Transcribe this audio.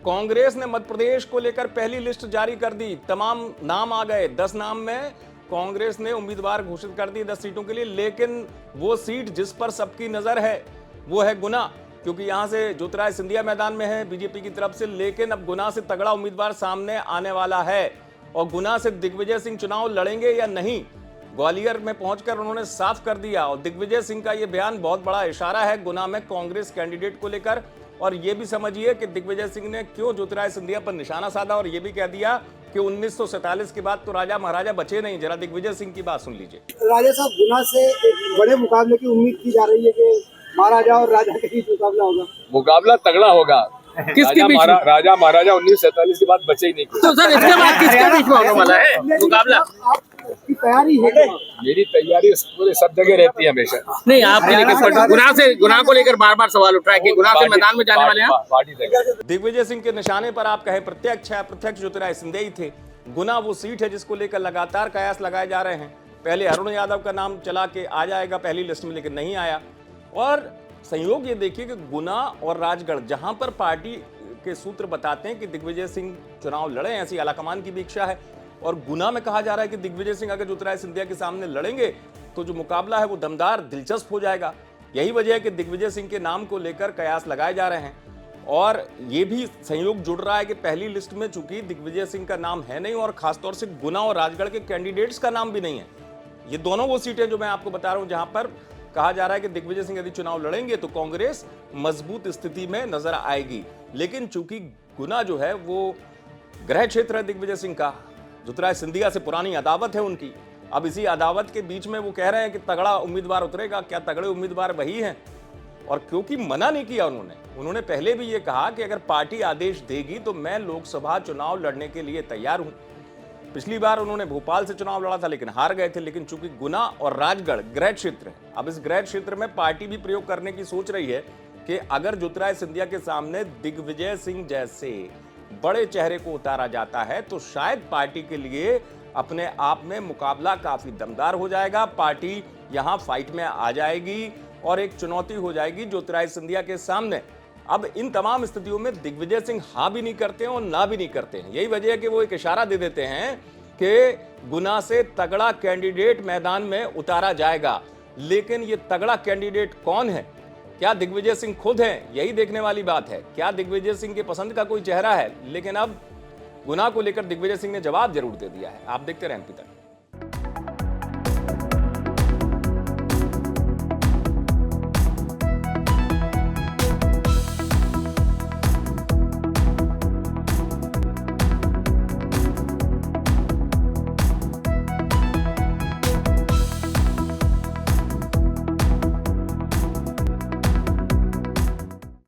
कांग्रेस ने मध्य प्रदेश को लेकर पहली लिस्ट जारी कर दी। तमाम नाम आ गए। 10 नाम में कांग्रेस ने उम्मीदवार घोषित कर दी 10 सीटों के लिए, लेकिन वो सीट जिस पर सबकी नजर है वो है गुना, क्योंकि यहां से ज्योतिरादित्य सिंधिया मैदान में है बीजेपी की तरफ से। लेकिन अब गुना से तगड़ा उम्मीदवार सामने आने वाला है और गुना से दिग्विजय सिंह चुनाव लड़ेंगे या नहीं, ग्वालियर में पहुंचकर उन्होंने साफ कर दिया। और दिग्विजय सिंह का यह बयान बहुत बड़ा इशारा है गुना में कांग्रेस कैंडिडेट को लेकर। और यह भी समझिए कि दिग्विजय सिंह ने क्यों ज्योतिरादित्य सिंधिया पर निशाना साधा और यह भी कह दिया कि 1947 के बाद तो राजा महाराजा बचे नहीं। जरा दिग्विजय सिंह की बात सुन लीजिए। राजा साहब, गुना से एक बड़े मुकाबले की उम्मीद की जा रही है कि महाराजा और राजा के बीच मुकाबला होगा। मुकाबला तगड़ा होगा। किसके बीच? राजा महाराजा 1947 के बाद बचे ही नहीं। तो सर इसके बाद किसके बीच में होने वाला है मुकाबला? आपकी तैयारी है क्या? मेरी तैयारी पूरे सब जगह रहती है हमेशा। नहीं, आपके लेकर गुना को लेकर बार बार सवाल उठ रहा है कि गुना से मैदान में जाने वाले हैं पार्टी। दिग्विजय सिंह के निशाने पर आप कहे प्रत्यक्ष है, अप्रत्यक्ष ज्योतिरादित्य सिंधिया ही थे। गुना वो सीट है जिसको लेकर लगातार कयास लगाए जा रहे हैं। पहले अरुण यादव का नाम चला के आ जाएगा पहली लिस्ट में, लेकिन नहीं आया। और संयोग ये देखिए कि गुना और राजगढ़, जहां पर पार्टी के सूत्र बताते हैं कि दिग्विजय सिंह चुनाव लड़े, ऐसी आलाकमान की भी इच्छा है। और गुना में कहा जा रहा है कि दिग्विजय सिंह अगर ज्योतिरादित्य सिंधिया के सामने लड़ेंगे तो जो मुकाबला है वो दमदार, दिलचस्प हो जाएगा। यही वजह है कि दिग्विजय सिंह के नाम को लेकर कयास लगाए जा रहे हैं। और ये भी संयोग जुड़ रहा है कि पहली लिस्ट में चूंकि दिग्विजय सिंह का नाम है नहीं और खासतौर से गुना और राजगढ़ के कैंडिडेट्स का नाम भी नहीं है। ये दोनों वो सीटें जो मैं आपको बता रहा हूं जहां पर कहा जा रहा है कि दिग्विजय सिंह यदि चुनाव लड़ेंगे तो कांग्रेस मजबूत स्थिति में नजर आएगी। लेकिन चूंकि गुना जो है वो गृह क्षेत्र है दिग्विजय सिंह का, ज्योतिरादित्य सिंधिया से पुरानी अदावत है उनकी। अब इसी अदावत के बीच में वो कह रहे हैं कि तगड़ा उम्मीदवार उतरेगा। क्या तगड़े उम्मीदवार वही हैं? और क्योंकि मना नहीं किया उन्होंने पहले भी ये कहा कि अगर पार्टी आदेश देगी तो मैं लोकसभा चुनाव लड़ने के लिए तैयार हूं। पिछली बार उन्होंने भोपाल से चुनाव लड़ा था लेकिन हार गए थे। लेकिन चूंकि गुना और राजगढ़ गृह क्षेत्र है, अब इस गृह क्षेत्र में पार्टी भी प्रयोग करने की सोच रही है कि अगर ज्योतिरादित्य सिंधिया के सामने दिग्विजय सिंह जैसे बड़े चेहरे को उतारा जाता है तो शायद पार्टी के लिए अपने आप में मुकाबला काफी दमदार हो जाएगा। पार्टी यहां फाइट में आ जाएगी और एक चुनौती हो जाएगी ज्योतिरादित्य सिंधिया के सामने। अब इन तमाम स्थितियों में दिग्विजय सिंह हाँ भी नहीं करते हैं और ना भी नहीं करते हैं। यही वजह है कि वो एक इशारा दे देते हैं कि गुना से तगड़ा कैंडिडेट मैदान में उतारा जाएगा। लेकिन ये तगड़ा कैंडिडेट कौन है? क्या दिग्विजय सिंह खुद हैं? यही देखने वाली बात है। क्या दिग्विजय सिंह के पसंद का कोई चेहरा है? लेकिन अब गुना को लेकर दिग्विजय सिंह ने जवाब जरूर दे दिया है। आप देखते रहें एमपी तक।